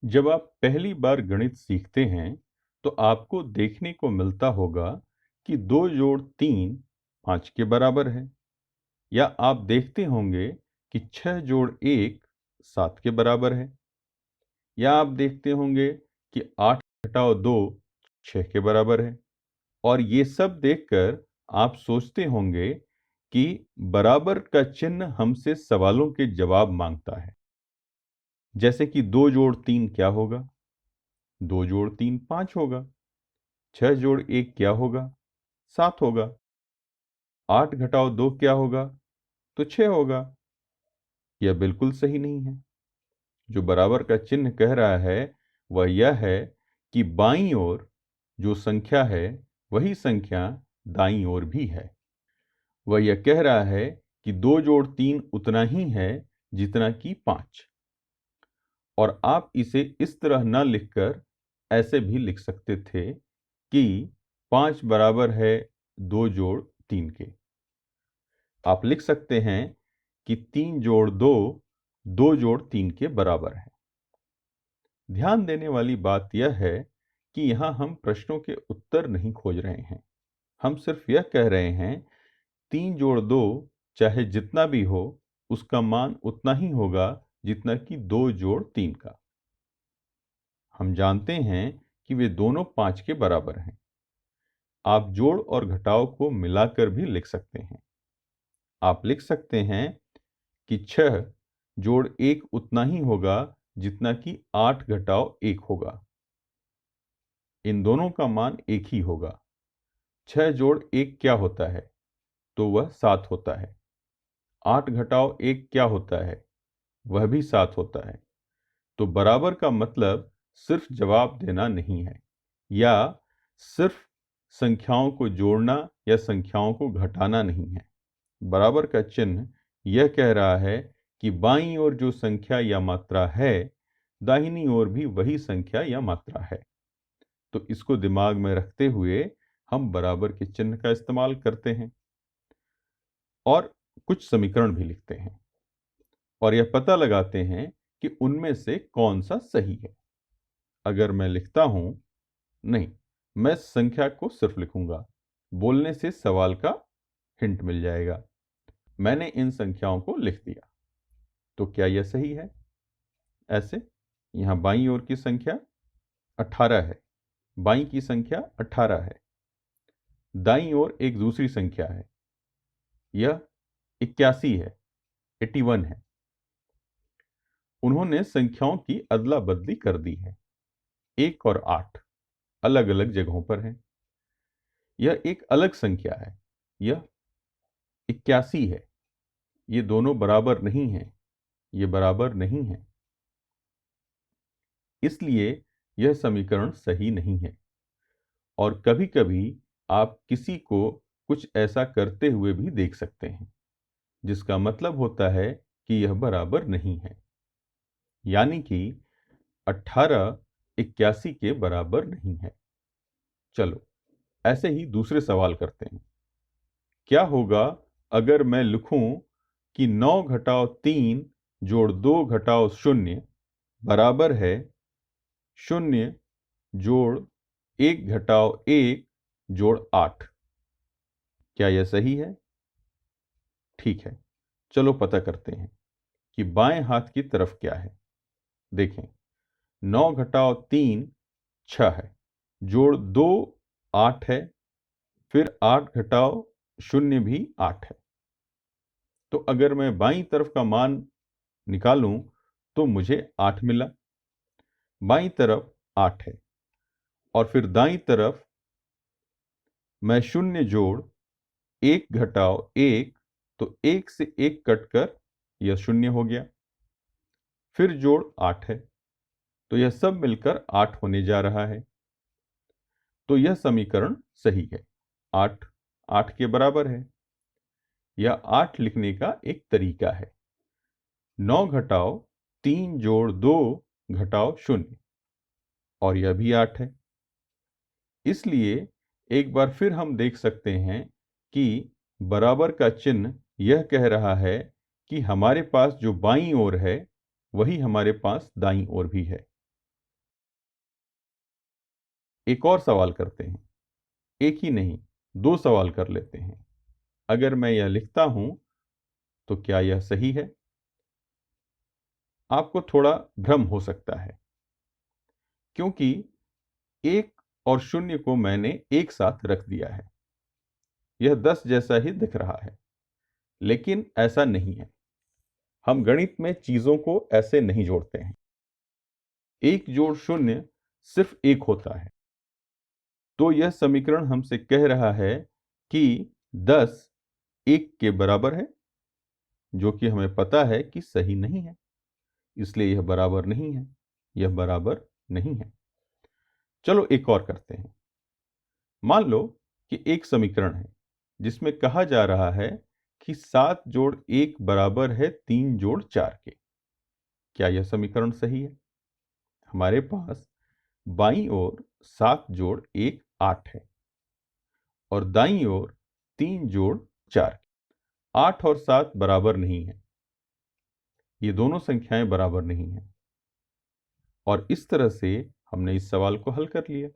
जब आप पहली बार गणित सीखते हैं, तो आपको देखने को मिलता होगा कि 2 जोड़ 3 5 के बराबर है। या आप देखते होंगे कि 6 जोड़ 1 7 के बराबर है। या आप देखते होंगे कि 8 घटाओ 2 6 के बराबर है। और ये सब देखकर आप सोचते होंगे कि बराबर का चिन्ह हमसे सवालों के जवाब मांगता है। जैसे कि 2 जोड़ 3 क्या होगा? 2 जोड़ 3 5 होगा। 6 जोड़ 1 क्या होगा? 7 होगा। 8 घटाओ 2 क्या होगा? तो 6 होगा। यह बिल्कुल सही नहीं है। जो बराबर का चिन्ह कह रहा है वह यह है कि बाईं ओर जो संख्या है वही संख्या दाईं ओर भी है। वह यह कह रहा है कि 2 जोड़ 3 उतना ही है जितना कि 5। और आप इसे इस तरह न लिखकर ऐसे भी लिख सकते थे कि 5 बराबर है 2 जोड़ 3 के। आप लिख सकते हैं कि 3 जोड़ 2 2 जोड़ 3 के बराबर है। ध्यान देने वाली बात यह है कि यहाँ हम प्रश्नों के उत्तर नहीं खोज रहे हैं। हम सिर्फ यह कह रहे हैं 3 जोड़ 2 चाहे जितना भी हो उसका मान उतना ही होगा जितना कि 2 जोड़ 3 का। हम जानते हैं कि वे दोनों 5 के बराबर हैं। आप जोड़ और घटाव को मिलाकर भी लिख सकते हैं। आप लिख सकते हैं कि 6 जोड़ 1 उतना ही होगा जितना कि 8 घटाव 1 होगा। इन दोनों का मान एक ही होगा। 6 जोड़ 1 क्या होता है? तो वह 7 होता है। 8 घटाव 1 क्या होता है? वह भी 7 होता है। तो बराबर का मतलब सिर्फ जवाब देना नहीं है, या सिर्फ संख्याओं को जोड़ना या संख्याओं को घटाना नहीं है। बराबर का चिन्ह यह कह रहा है कि बाईं ओर जो संख्या या मात्रा है, दाहिनी ओर भी वही संख्या या मात्रा है। तो इसको दिमाग में रखते हुए हम बराबर के चिन्ह का इस्तेमाल करते हैं और कुछ समीकरण भी लिखते हैं और यह पता लगाते हैं कि उनमें से कौन सा सही है। अगर मैं लिखता हूं, नहीं, मैं संख्या को सिर्फ लिखूंगा। बोलने से सवाल का हिंट मिल जाएगा। मैंने इन संख्याओं को लिख दिया। तो क्या यह सही है? ऐसे यहां बाईं ओर की संख्या 18 है। बाईं की संख्या 18 है। दाईं ओर एक दूसरी संख्या है, यह 81 है, 81 है। उन्होंने संख्याओं की अदला बदली कर दी है। 1 और 8 अलग अलग जगहों पर हैं। यह एक अलग संख्या है, यह 81 है। ये दोनों बराबर नहीं हैं, ये बराबर नहीं है। इसलिए यह समीकरण सही नहीं है। और कभी कभी आप किसी को कुछ ऐसा करते हुए भी देख सकते हैं, जिसका मतलब होता है कि यह बराबर नहीं है। यानी कि 18 81 के बराबर नहीं है। चलो ऐसे ही दूसरे सवाल करते हैं। क्या होगा अगर मैं लिखूं कि 9 घटाव 3 जोड़ 2 घटाव 0 बराबर है 0 जोड़ 1 घटाव 1 जोड़ 8? क्या यह सही है? ठीक है, चलो पता करते हैं कि बाएं हाथ की तरफ क्या है। देखें, 9 घटाव 3 6 है, जोड़ 2 8 है, फिर 8 घटाव 0 भी 8 है। तो अगर मैं बाईं तरफ का मान निकालूं तो मुझे 8 मिला। बाईं तरफ 8 है और फिर दाईं तरफ मैं 0 जोड़ 1 घटाव 1, तो 1 से 1 कटकर यह 0 हो गया। फिर जोड़ 8 है, तो यह सब मिलकर 8 होने जा रहा है। तो यह समीकरण सही है। 8 8 के बराबर है। यह 8 लिखने का एक तरीका है। 9 घटाव 3 जोड़ 2 घटाव 0, और यह भी 8 है। इसलिए एक बार फिर हम देख सकते हैं कि बराबर का चिन्ह यह कह रहा है कि हमारे पास जो बाईं ओर है वही हमारे पास दाईं ओर भी है। एक और सवाल करते हैं, एक ही नहीं, 2 सवाल कर लेते हैं। अगर मैं यह लिखता हूं तो क्या यह सही है? आपको थोड़ा भ्रम हो सकता है, क्योंकि 1 और 0 को मैंने एक साथ रख दिया है। यह 10 जैसा ही दिख रहा है, लेकिन ऐसा नहीं है। हम गणित में चीजों को ऐसे नहीं जोड़ते हैं। 1 जोड़ 0 सिर्फ 1 होता है। तो यह समीकरण हमसे कह रहा है कि 10 1 के बराबर है, जो कि हमें पता है कि सही नहीं है। इसलिए यह बराबर नहीं है, यह बराबर नहीं है। चलो एक और करते हैं। मान लो कि एक समीकरण है जिसमें कहा जा रहा है कि 7 जोड़ 1 बराबर है 3 जोड़ 4 के। क्या यह समीकरण सही है? हमारे पास बाईं ओर 7 जोड़ 1 8 है और दाईं ओर 3 जोड़ 4। 8 और 7 बराबर नहीं है। ये दोनों संख्याएं बराबर नहीं हैं। और इस तरह से हमने इस सवाल को हल कर लिया।